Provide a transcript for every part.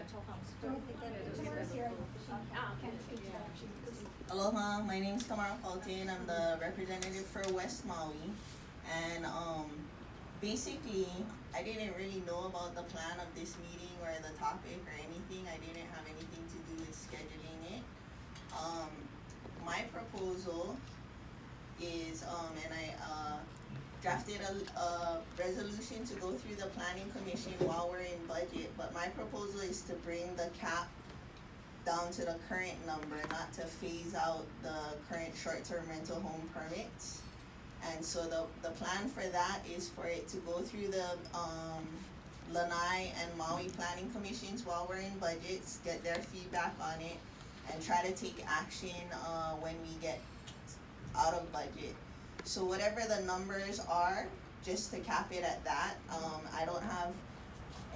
rental homes. Aloha, my name is Tamara Paltin. I'm the representative for West Maui. And basically, I didn't really know about the plan of this meeting or the topic or anything. I didn't have anything to do with scheduling it. My proposal is, and I drafted a resolution to go through the planning commission while we're in budget, but my proposal is to bring the cap down to the current number, not to phase out the current short-term rental home permits. And so the plan for that is for it to go through the Lanai and Maui planning commissions while we're in budgets, get their feedback on it, and try to take action when we get out of budget. So whatever the numbers are, just to cap it at that. I don't have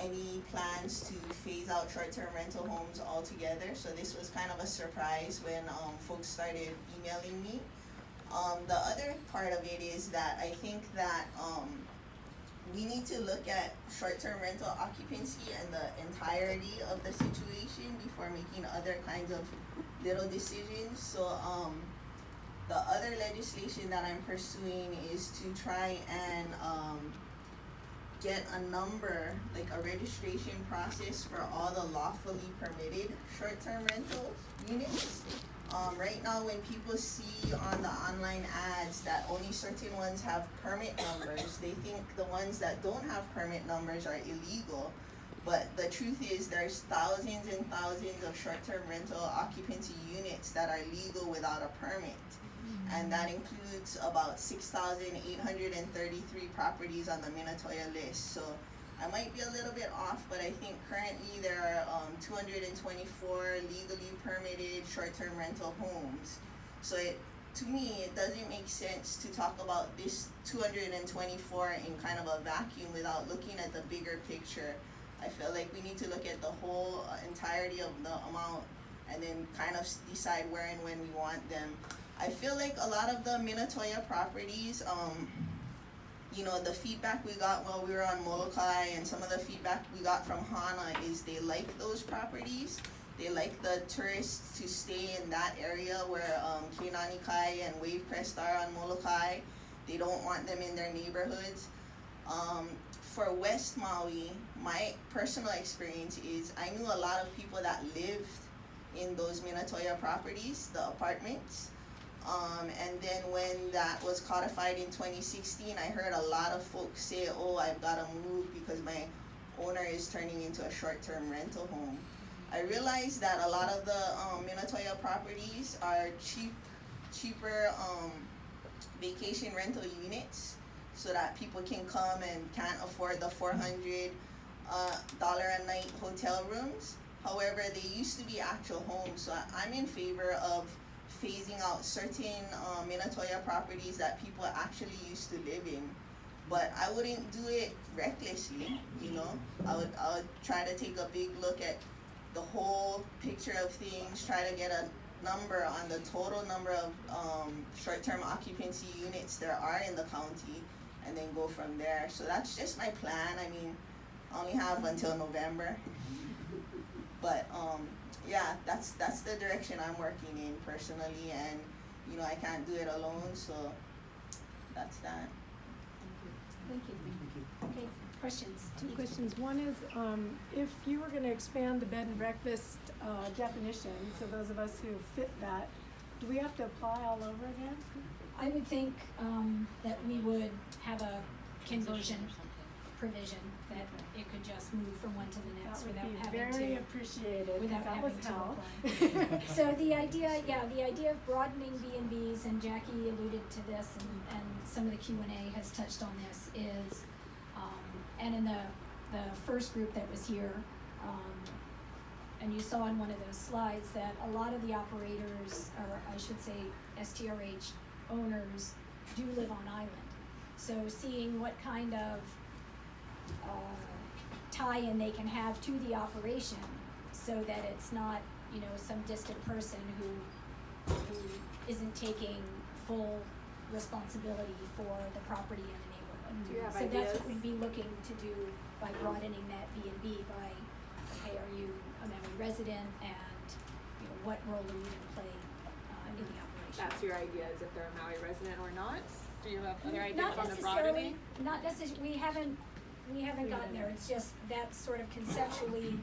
any plans to phase out short-term rental homes altogether, so this was kind of a surprise when folks started emailing me. The other part of it is that I think that we need to look at short-term rental occupancy and the entirety of the situation before making other kinds of little decisions. So the other legislation that I'm pursuing is to try and get a number, like a registration process for all the lawfully permitted short-term rental units. Right now, when people see on the online ads that only certain ones have permit numbers, they think the ones that don't have permit numbers are illegal. But the truth is there's thousands and thousands of short-term rental occupancy units that are legal without a permit. And that includes about 6,833 properties on the Minatoya list. So I might be a little bit off, but I think currently there are 224 legally permitted short-term rental homes. So to me, it doesn't make sense to talk about this 224 in kind of a vacuum without looking at the bigger picture. I feel like we need to look at the whole entirety of the amount and then kind of decide where and when we want them. I feel like a lot of the Minatoya properties, you know, the feedback we got while we were on Molokai and some of the feedback we got from Hana is they like those properties. They like the tourists to stay in that area where Kainani Kai and Wavecrest are on Molokai. They don't want them in their neighborhoods. For West Maui, my personal experience is I knew a lot of people that lived in those Minatoya properties, the apartments. And then when that was codified in 2016, I heard a lot of folks say, oh, I've got to move because my owner is turning into a short-term rental home. I realized that a lot of the Minatoya properties are cheaper vacation rental units so that people can come and can't afford the $400 a night hotel rooms. However, they used to be actual homes, so I'm in favor of phasing out certain Minatoya properties that people actually used to live in. But I wouldn't do it recklessly, you know. I would try to take a big look at the whole picture of things, try to get a number on the total number of short-term occupancy units there are in the county, and then go from there. So that's just my plan. I mean, I only have until November. But yeah, that's the direction I'm working in personally, and you know I can't do it alone, so that's that. Thank you. Okay, questions? Two questions. One is, if you were going to expand the bed and breakfast definition, so those of us who fit that, do we have to apply all over again? I would think that we would have a conversion provision that it could just move from one to the next without having to. That would be very appreciated. Without that having was to hell. apply. So the idea of broadening B&Bs, and Jackie alluded to this, and some of the Q&A has touched on this, is, and in the first group that was here, and you saw in one of those slides that a lot of the operators, or I should say STRH owners, do live on island. So seeing what kind of tie-in they can have to the operation, so that it's not, you know, some distant person who isn't taking full responsibility for the property in the neighborhood. Do you have so ideas? That's what we'd be looking to do by broadening that B&B by, okay, are you a resident and, you know, what role do we need to play, in the operation. That's your idea, is if they're a Maui resident or not? Do you have other ideas Not on the necessarily, broadening? not necessarily, we haven't gotten there, it's just that's sort of conceptually,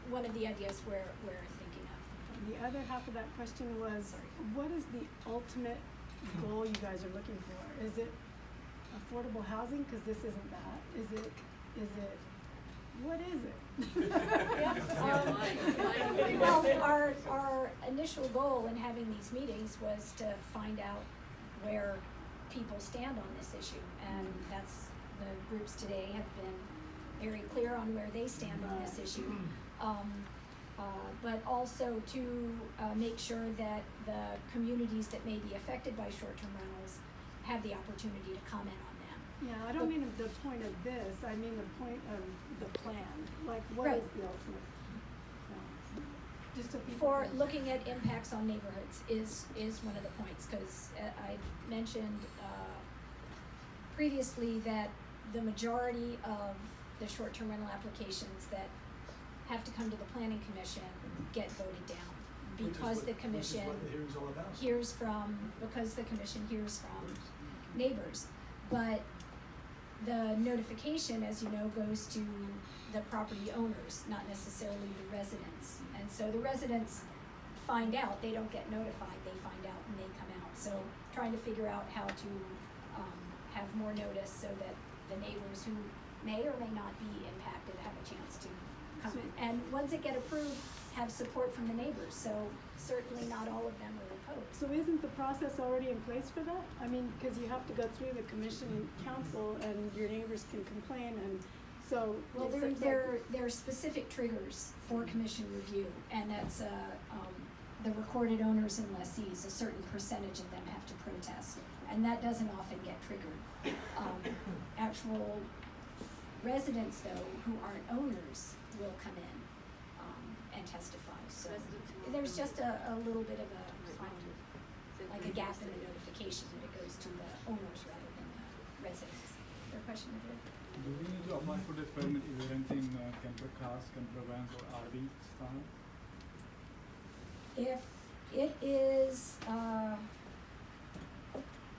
one of the ideas we're thinking of. The other half of that question was, Sorry. what is the ultimate goal you guys are looking for? Is it affordable housing? Cause this isn't that. What is it? Well, our initial goal in having these meetings was to find out where people stand on this issue, and that's, the groups today have been very clear on where they stand on this issue. But also to make sure that the communities that may be affected by short-term rentals have the opportunity to comment on them. Yeah, I don't mean the point of this, I mean the point of the plan, like what Right. is the ultimate? Just so people. For can- looking at impacts on neighborhoods is one of the points, cause I mentioned, previously that the majority of the short-term rental applications that have to come to the planning commission get voted down. Because the commission Which is what the hearing's all about. because the commission hears from neighbors. But the notification, as you know, goes to the property owners, not necessarily the residents. And so the residents find out, they don't get notified, they find out and they come out. So trying to figure out how to, have more notice so that the neighbors who may or may not be impacted have a chance to come in. And once it get approved, have support from the neighbors, so certainly not all of them are opposed. So isn't the process already in place for that? I mean, cause you have to go through the commission and council and your neighbors can complain and so. Well, it seems there are specific triggers for commission review, and that's, the recorded owners and lessees, a certain percentage of them have to protest, and that doesn't often get triggered. Actual residents, though, who aren't owners, will come in, and testify, so there's just a little bit of a, like a gap in the notification that it goes to the owners rather than the residents. Is there a question over there? Do we need to apply for this permit if we're renting camper cars, camper vans or RV style? If it is,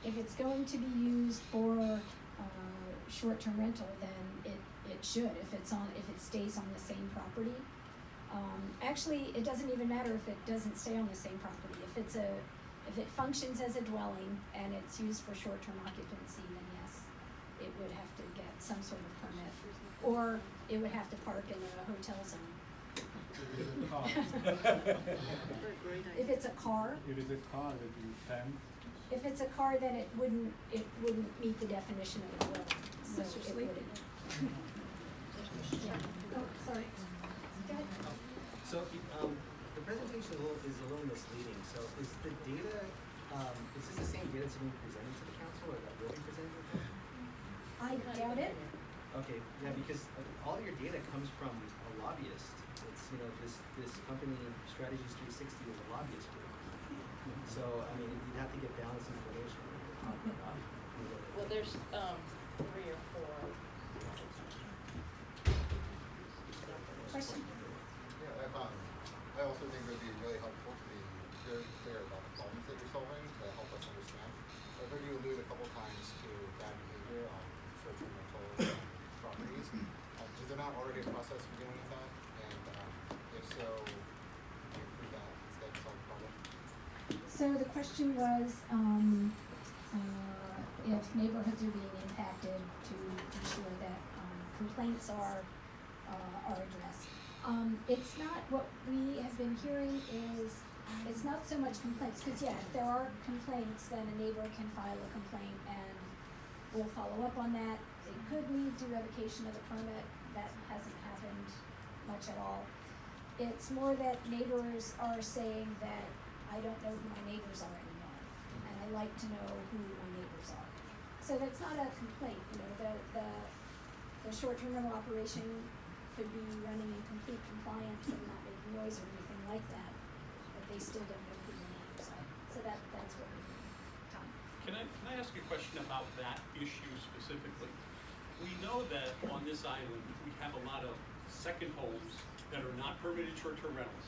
if it's going to be used for, short-term rental, then it should, if it stays on the same property. Actually, it doesn't even matter if it doesn't stay on the same property. If it functions as a dwelling and it's used for short-term occupancy, then yes, it would have to get some sort of permit. Or it would have to park in a hotel zone. If it's a car, If it's a car, it would be 10. if it's a car, then it wouldn't meet the definition of a dwelling, so Unless you're it sleeping. wouldn't. Yeah, oh, sorry. Go ahead. So, the presentation is a little misleading, so is the data, is this the same data that's being presented to the council, or that will be presented to the council? I doubt it. Okay, yeah, because all your data comes from a lobbyist. It's, this company, Strategies 360, is a lobbyist group. So, I mean, you'd have to get balanced information. Well, there's, 3 or 4. Question? Yeah, I also think it would be really helpful to be very clear about the problems that you're solving to help us understand. I've heard you allude a couple times to bad behavior on short-term rental properties. Is there not already a process for dealing with that? And if so, can you improve that instead of solve the problem? So the question was, if neighborhoods are being impacted to ensure that, complaints are addressed. It's not, what we have been hearing is, it's not so much complaints, cause yeah, if there are complaints, then a neighbor can file a complaint and we'll follow up on that. It could lead to revocation of the permit, that hasn't happened much at all. It's more that neighbors are saying that I don't know who my neighbors are anymore, and I like to know who my neighbors are. So that's not a complaint, the short-term rental operation could be running in complete compliance and not making noise or anything like that, but they still don't know who the neighbors are. So that's what we're doing. Tom? Can I ask a question about that issue specifically? We know that on this island, we have a lot of second homes that are not permitted short-term rentals.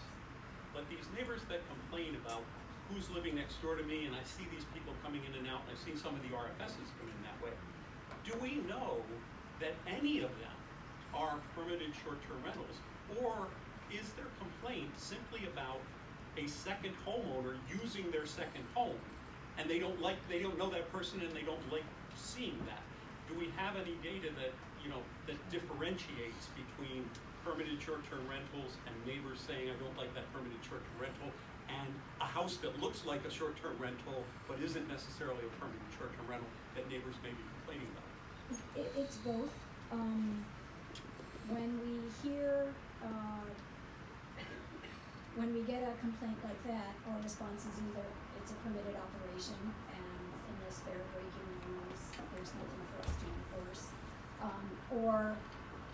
But these neighbors that complain about who's living next door to me, and I see these people coming in and out, and I've seen some of the RFSs come in that way. Do we know that any of them are permitted short-term rentals? Or is their complaint simply about a second homeowner using their second home, and they don't know that person, and they don't like seeing that? Do we have any data that, that differentiates between permitted short-term rentals and neighbors saying, I don't like that permitted short-term rental, and a house that looks like a short-term rental but isn't necessarily a permitted short-term rental that neighbors may be complaining about? It's both. When we hear, when we get a complaint like that, our response is either it's a permitted operation, and unless they're breaking the rules, there's nothing for us to enforce. Or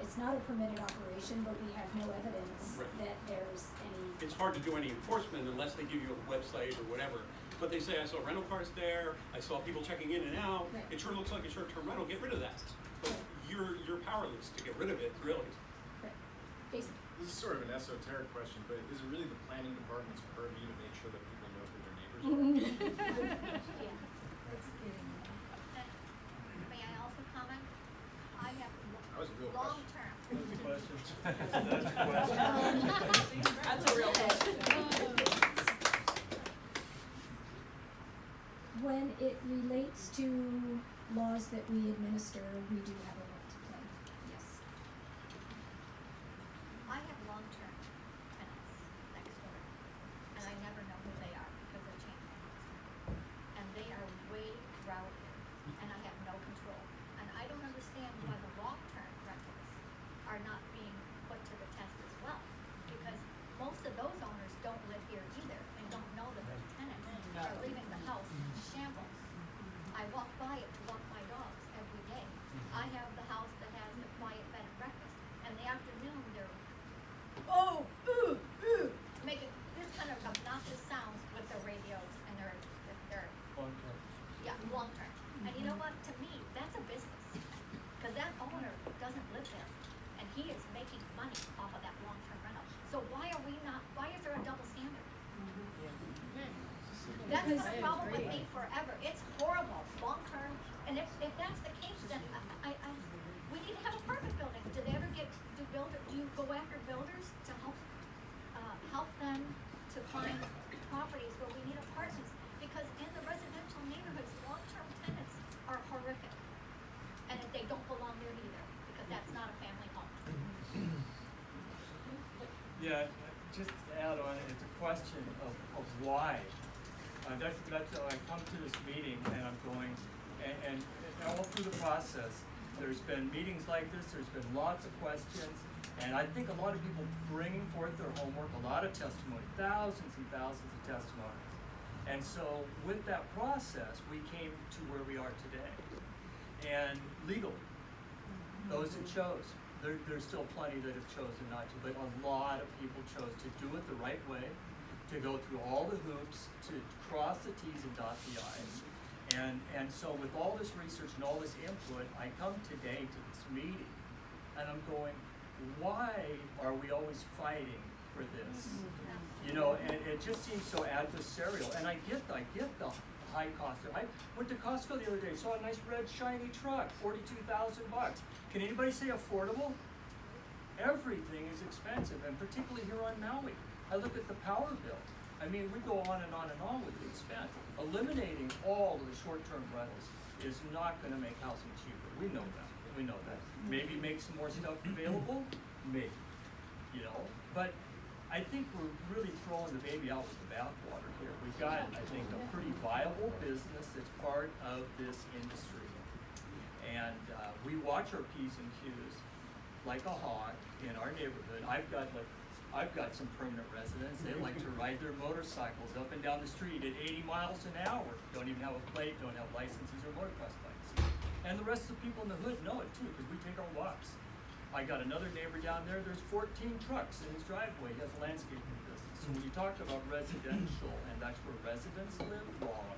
it's not a permitted operation, but we have no evidence Right. that there's any. It's hard to do any enforcement unless they give you a website or whatever. But they say, I saw rental cars there, I saw people checking in and out, Right. it sure looks like a short-term rental, get rid of that. But you're powerless to get rid of it, really. Right. Jason. This is sort of an esoteric question, but is it really the planning department's purview to make sure that people know who their neighbors are? Yeah. May I also comment? I have That was a real long question. term. That's a real question. When it relates to laws that we administer, we do have a role to play, yes. I have long term tenants next door, and I never know who they are because they're changing next door. And they are way rowdy, and I have no control. And I don't understand why the long term rentals are not being put to the test as well, because most of those owners don't live here either and don't know that their tenants are leaving the house in shambles. I walk by it to walk my dogs every day. I have the house that has the quiet bed and breakfast. In the afternoon, they're making this kind of obnoxious sounds with their radios and their long term. And you know what? To me, that's a business, because that owner doesn't live there, and he is making money off of that long term rental. So why are we not? Why is there a double standard? That's been a problem with me forever. It's horrible, long term. And if that's the case, then we need to have a permit building. Do you go after builders to help them to find properties where we need apartments? Because in the residential neighborhoods, long term tenants are horrific. And they don't belong there either, because that's not a family home. Yeah, just to add on, it's a question of why. That's I come to this meeting and I'm going, and all through the process, there's been meetings like this, there's been lots of questions, and I think a lot of people bringing forth their homework, a lot of testimony, thousands and thousands of testimonies. And so with that process, we came to where we are today. And legally, those who chose, there's still plenty that have chosen not to, but a lot of people chose to do it the right way, to go through all the hoops, to cross the T's and dot the I's. And so with all this research and all this input, I come today to this meeting, and I'm going, why are we always fighting for this? You know, and it just seems so adversarial. And I get the high cost. I went to Costco the other day, saw a nice red shiny truck, $42,000. Can anybody say affordable? Everything is expensive, and particularly here on Maui. I look at the power bill. I mean, we go on and on and on with the expense. Eliminating all of the short-term rentals is not going to make housing cheaper. We know that. We know that. Maybe make some more stuff available, maybe. You know, but I think we're really throwing the baby out with the bathwater here. We've got, I think, a pretty viable business that's part of this industry, and we watch our P's and Q's like a hawk in our neighborhood. I've got some permanent residents. They like to ride their motorcycles up and down the street at 80 miles an hour. Don't even have a plate, don't have licenses or motocross bikes. And the rest of the people in the hood know it too, because we take our walks. I got another neighbor down there, there's 14 trucks in his driveway. He has a landscaping business. So when you talk about residential, and that's where residents live, wrong.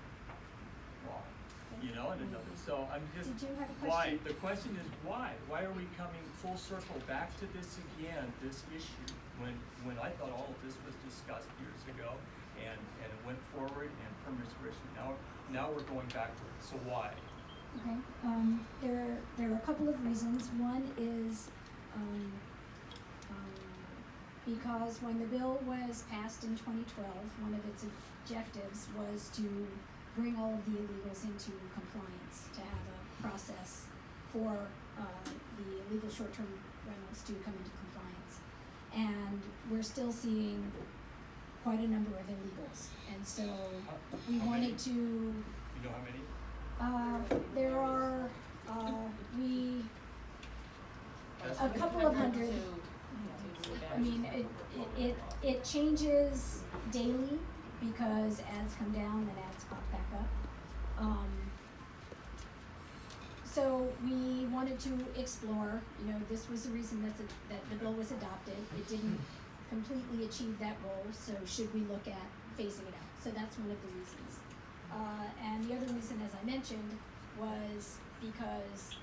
you know, and another, so I'm just, Did you have a why? question? The question is why? Why are we coming full circle back to this again, this issue, when I thought all of this was discussed years ago, and it went forward and permits were issued, now we're going backwards, so why? Okay, there are a couple of reasons. One is, because when the bill was passed in 2012, one of its objectives was to bring all of the illegals into compliance, to have a process for the illegal short-term rentals to come into compliance. And we're still seeing quite a number of illegals, and so we How wanted many? to. You know how many? There are, a couple of hundred. I mean, it changes daily because ads come down and ads pop back up. So we wanted to explore, this was the reason that the bill was adopted. It didn't completely achieve that goal, so should we look at phasing it out? So that's one of the reasons. And the other reason, as I mentioned, was because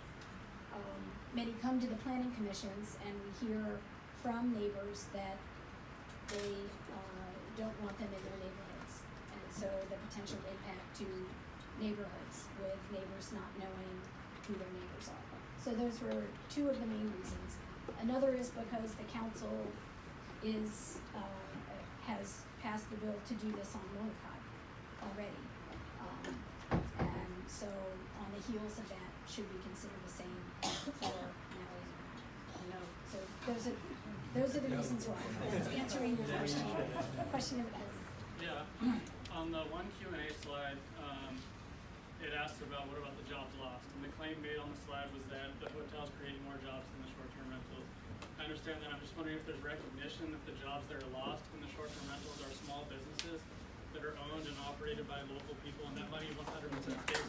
many come to the planning commissions and we hear from neighbors that they don't want them in their neighborhoods. And so the potential impact to neighborhoods with neighbors not knowing who their neighbors are. So those were two of the main reasons. Another is because the council has passed the bill to do this on Molokai already. And so on the heels of that, should we consider the same for Maui? No. So those are the reasons why. That's answering your question. Question of that. Yeah. On the one Q&A slide, it asked about what about the jobs lost, and the claim made on the slide was that the hotel's creating more jobs than the short-term rentals. I understand that. I'm just wondering if there's recognition that the jobs that are lost in the short-term rentals are small businesses that are owned and operated by local people, and that money 100% stays.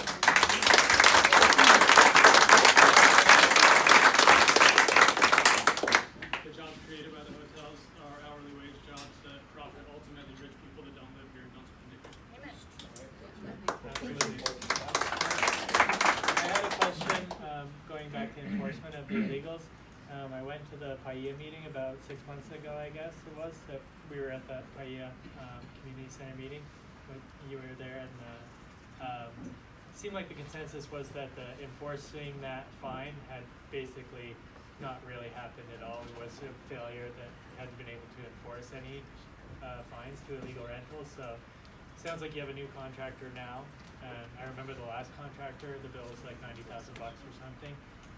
The jobs created by the hotels are hourly wage jobs that profit ultimately rich people that don't live here and don't spend it. Amen. I had a question going back to enforcement of the illegals. I went to the Paia meeting about 6 months ago, I guess it was, that we were at that Paia community center meeting. You were there, and seemed like the consensus was that the enforcing that fine had basically not really happened at all. It was a failure that hadn't been able to enforce any fines to illegal rentals. So sounds like you have a new contractor now. And I remember the last contractor, the bill was like $90,000 or something.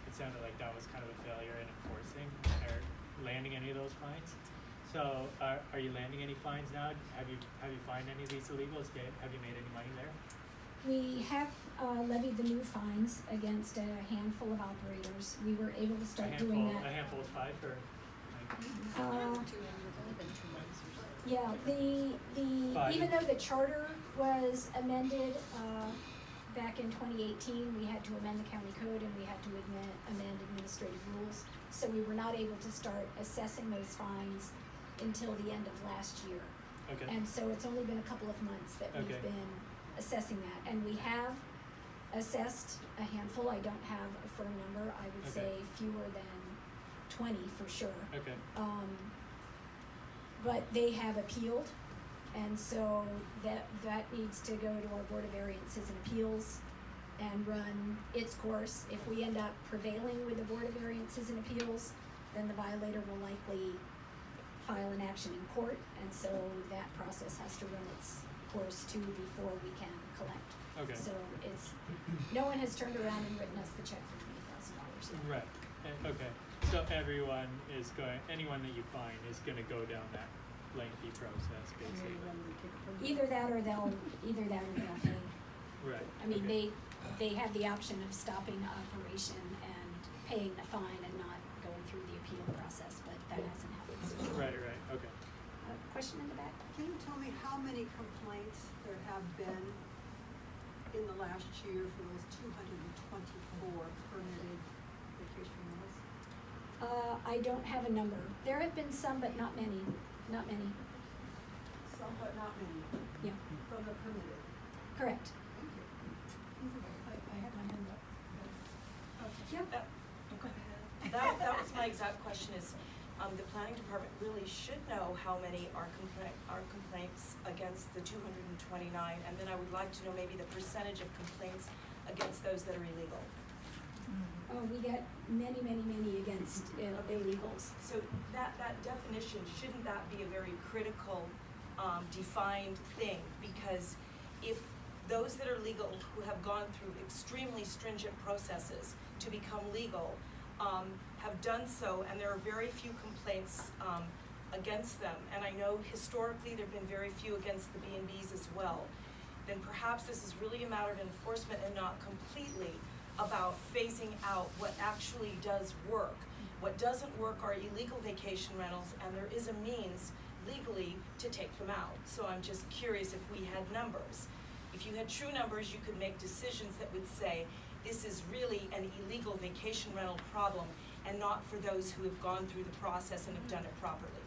It sounded like that was kind of a failure in enforcing or landing any of those fines. So are you landing any fines now? Have you fined any of these illegals? Have you made any money there? We have levied the new fines against a handful of operators. We were able to start doing that. A handful is 5 or? Yeah, even though the charter was amended back in 2018, we had to amend the county code and we had to amend administrative rules. So we were not able to start assessing those fines until the end of last year. Okay. And so it's only been a couple of months that we've been assessing that. And we have assessed a handful. I don't have a firm number. I would say fewer than 20 for sure. Okay. But they have appealed, and so that needs to go to our Board of Variances and Appeals and run its course. If we end up prevailing with the Board of Variances and Appeals, then the violator will likely file an action in court, and so that process has to run its course too before we can collect. Okay. So no one has turned around and written us the check for $20,000 yet. Right. Okay. So anyone that you find is going to go down that lengthy process, basically. Either that or they'll pay. Right. I mean, they have the option of stopping the operation and paying the fine and not going through the appeal process, but that hasn't happened. So. Right. Okay. Question in the back? Can you tell me how many complaints there have been in the last year for those 224 permitted vacation rentals? I don't have a number. There have been some, but not many. Not many. Some, but not many. Yeah. From the permitted. Correct. Thank you. Yep. Go ahead. That was my exact question is, the planning department really should know how many are complaints against the 229, and then I would like to know maybe the percentage of complaints against those that are illegal. Oh, we get many, many, many against illegals. So that definition, shouldn't that be a very critical, defined thing? Because if those that are legal who have gone through extremely stringent processes to become legal, have done so, and there are very few complaints against them, and I know historically there have been very few against the B&Bs as well, then perhaps this is really a matter of enforcement and not completely about phasing out what actually does work. What doesn't work are illegal vacation rentals, and there is a means legally to take them out. So I'm just curious if we had numbers. If you had true numbers, you could make decisions that would say, this is really an illegal vacation rental problem, and not for those who have gone through the process and have done it properly.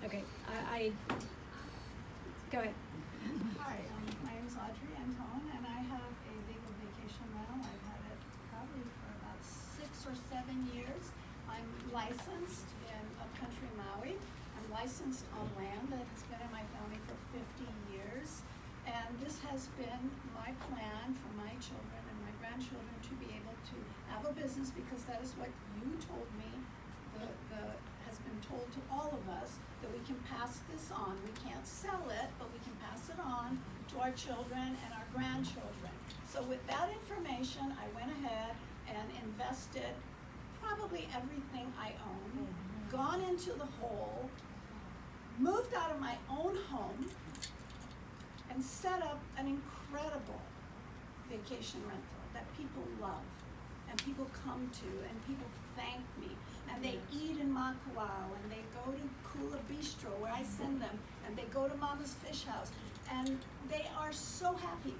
Okay, I go ahead. Hi, my name is Audrey Antone, and I have a legal vacation rental. I've had it probably for about 6 or 7 years. I'm licensed in upcountry Maui. I'm licensed on land that has been in my family for 50 years. And this has been my plan for my children and my grandchildren to be able to have a business, because that is what you told me, has been told to all of us, that we can pass this on. We can't sell it, but we can pass it on to our children and our grandchildren. So with that information, I went ahead and invested probably everything I own, gone into the hole, moved out of my own home, and set up an incredible vacation rental that people love and people come to and people thank me, and they eat in Makawao, and they go to Kula Bistro where I send them, and they go to Mama's Fish House, and they are so happy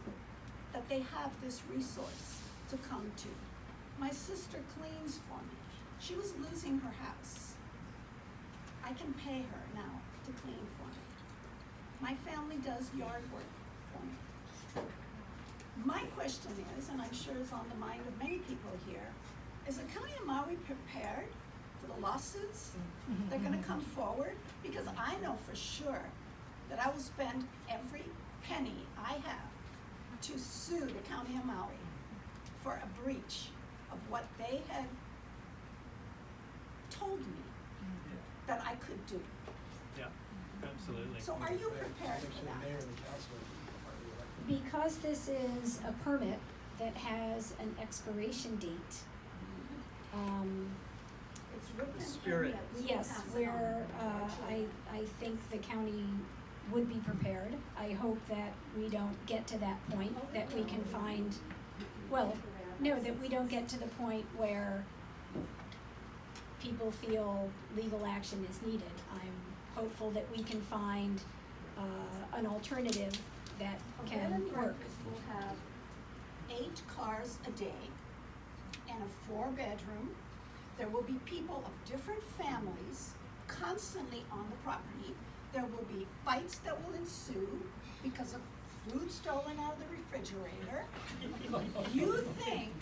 that they have this resource to come to. My sister cleans for me. She was losing her house. I can pay her now to clean for me. My family does yard work for me. My question is, and I'm sure it's on the mind of many people here, is the County of Maui prepared for the lawsuits that are gonna come forward? Because I know for sure that I will spend every penny I have to sue the County of Maui for a breach of what they had told me that I could do. Yeah, absolutely. So are you prepared for that? Because this is a permit that has an expiration date, It's written in Spirit. that we yes, pass it where on. I think the county would be prepared. I hope that we don't get to that point, that we can find, well, no, that we don't get to the point where people feel legal action is needed. I'm hopeful that we can find an alternative that A bed can and work. breakfast will have 8 cars a day and a 4-bedroom. There will be people of different families constantly on the property. There will be fights that will ensue because of food stolen out of the refrigerator. You think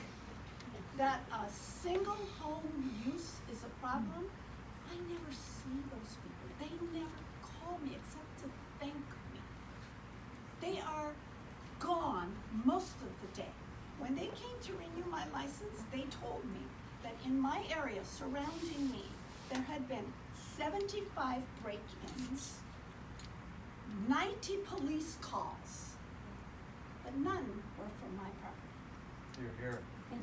that a single home use is a problem? I never see those people. They never call me except to thank me. They are gone most of the day. When they came to renew my license, they told me that in my area surrounding me, there had been 75 break-ins, 90 police calls, but none were from my property. You're here. Well,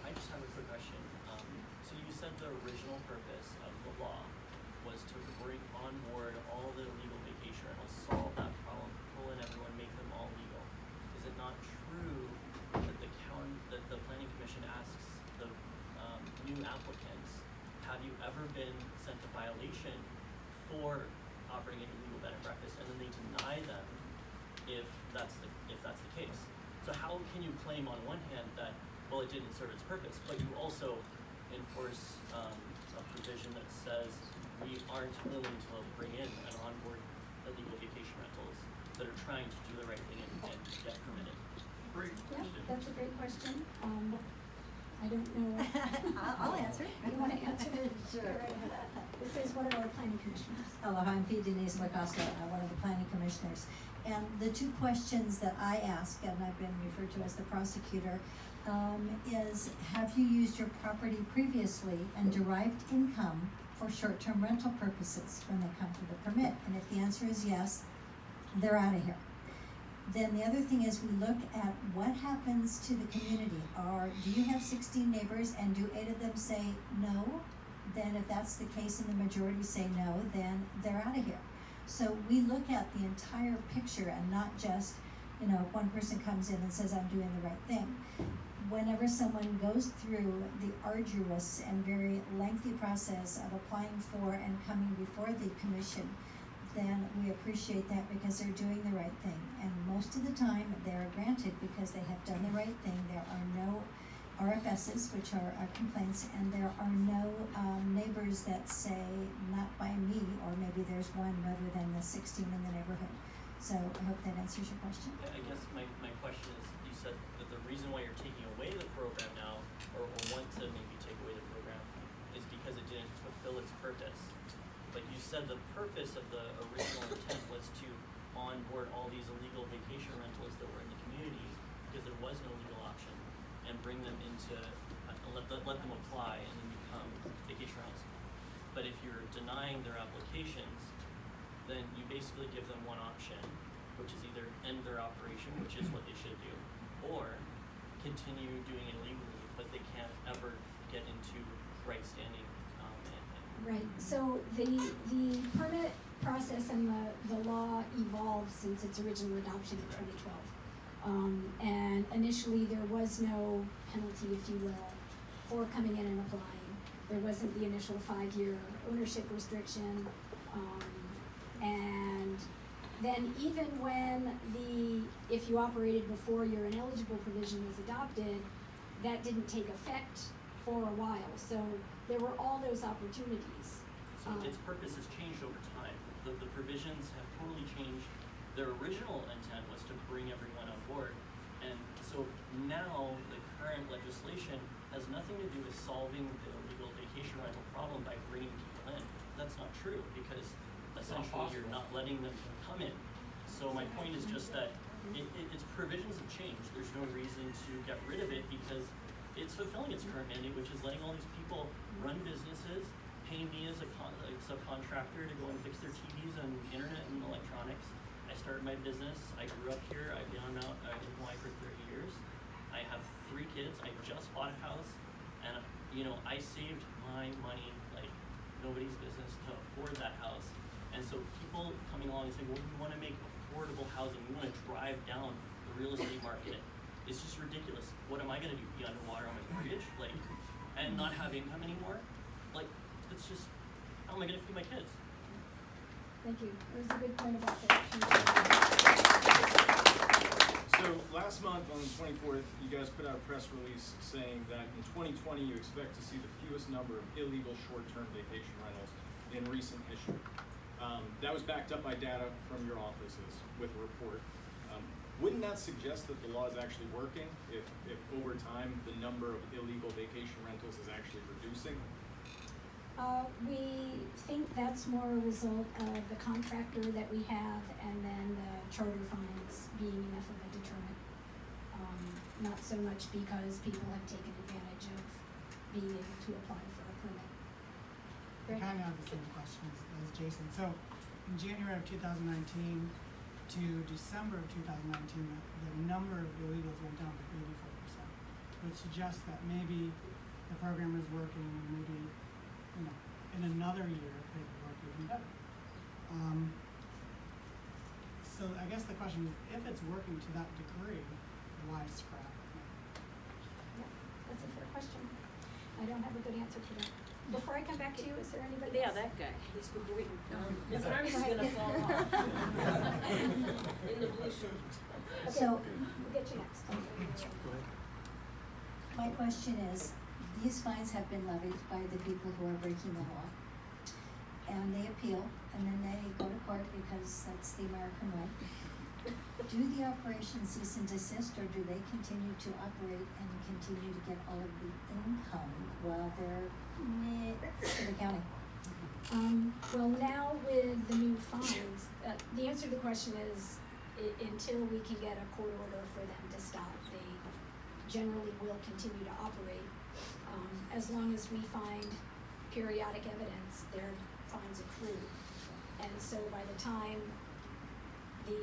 I just have a quick question. So you said the original purpose of the law was to bring on board all the illegal vacation rentals, solve that problem, pull in everyone, make them all legal. Is it not true that the planning commission asks the new applicants, have you ever been sent a violation for operating an illegal bed and breakfast, and then they deny them if that's the case? So how can you claim on one hand that, well, it didn't serve its purpose, but you also enforce a provision that says we aren't willing to bring in and onboard illegal vacation rentals that are trying to do the right thing and get permitted? Great Yeah, question. that's a great question. I don't know. I'll answer. You wanna answer? Sure. Go right ahead. This is one of our planning commissioners. Aloha, I'm P. Denise LaCosta, one of the planning commissioners. And the two questions that I ask, and I've been referred to as the prosecutor, is have you used your property previously and derived income for short-term rental purposes when they come for the permit? And if the answer is yes, they're out of here. Then the other thing is we look at what happens to the community. Do you have 16 neighbors and do 8 of them say no? Then if that's the case and the majority say no, then they're out of here. So we look at the entire picture and not just, one person comes in and says, I'm doing the right thing. Whenever someone goes through the arduous and very lengthy process of applying for and coming before the commission, then we appreciate that because they're doing the right thing. And most of the time, they're granted because they have done the right thing. There are no RFSs, which are complaints, and there are no neighbors that say, not by me, or maybe there's one rather than the 16 in the neighborhood. So I hope that answers your question. I guess my question is, you said that the reason why you're taking away the program now, or want to maybe take away the program, is because it didn't fulfill its purpose. But you said the purpose of the original intent was to onboard all these illegal vacation rentals that were in the community because there was no legal option, and bring them into, let them apply and then become vacation rentals. But if you're denying their applications, then you basically give them one option, which is either end their operation, which is what they should do, or continue doing it legally, but they can't ever get into right standing. Right, so the permit process and the law evolved since its original adoption in 2012. And initially there was no penalty, if you will, for coming in and applying. There wasn't the initial 5-year ownership restriction. And then even when if you operated before your ineligible provision was adopted, that didn't take effect for a while. So there were all those opportunities. So its purpose has changed over time. The provisions have totally changed. Their original intent was to bring everyone on board. And so now the current legislation has nothing to do with solving the illegal vacation rental problem by bringing people in. That's not true, because essentially you're not letting them come in. So my point is just that its provisions have changed. There's no reason to get rid of it because it's fulfilling its current mandate, which is letting all these people run businesses, pay me as a subcontractor to go and fix their TVs and internet and electronics. I started my business. I grew up here. I've been in Hawaii for 30 years. I have 3 kids. I just bought a house, and I saved my money like nobody's business to afford that house. And so people coming along and saying, well, we want to make affordable housing. We want to drive down the real estate market. It's just ridiculous. What am I going to do? Be underwater on my mortgage? And not have income anymore? It's just, how am I going to feed my kids? Thank you. It was a good point about that. So last month on the 24th, you guys put out a press release saying that in 2020 you expect to see the fewest number of illegal short-term vacation rentals in recent history. That was backed up by data from your offices with a report. Wouldn't that suggest that the law is actually working if over time the number of illegal vacation rentals is actually reducing? We think that's more a result of the contractor that we have and then the charter fines being enough of a deterrent. Not so much because people have taken advantage of being able to apply for a permit. I kind of have the same question as Jason. So in January of 2019 to December of 2019, the number of illegals went down by 84%, which suggests that maybe the program is working and maybe, in another year it could work even better. So I guess the question is, if it's working to that degree, why scrap it? Yeah, that's a fair question. I don't have a good answer for that. Before I come back to you, is there anybody else? that guy. He's waiting. His arm's gonna fall off. In the blue shirt. Okay, So- we'll get you next. My question is, these fines have been levied by the people who are breaking the law. and they appeal, and then they go to court because that's the American way. Do the operations cease and desist, or do they continue to operate and continue to get all of the income while they're to the county? Well, now with the new fines, the answer to the question is until we can get a court order for them to stop, they generally will continue to operate. As long as we find periodic evidence, their fines accrue. And so by the time the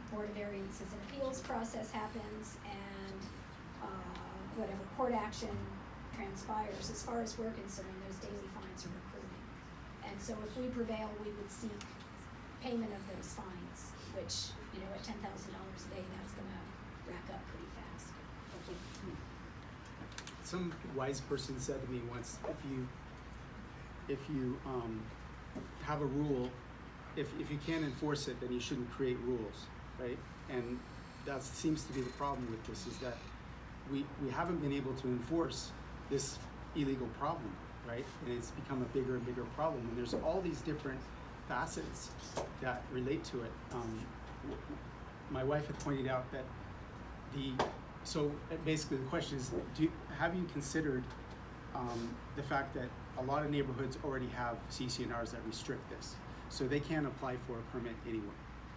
Board of Variances and Appeals process happens and whatever court action transpires, as far as we're concerned, those daily fines are accruing. And so if we prevail, we would seek payment of those fines, which, you know, at $10,000 a day, that's gonna rack up pretty fast. Some wise person said to me once, if you have a rule, if you can't enforce it, then you shouldn't create rules, right? And that seems to be the problem with this, is that we haven't been able to enforce this illegal problem, right? And it's become a bigger and bigger problem, and there's all these different facets that relate to it. My wife had pointed out that so basically the question is, have you considered the fact that a lot of neighborhoods already have CC&Rs that restrict this, so they can't apply for a permit anyway.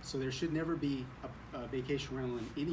So there should never be a vacation rental in any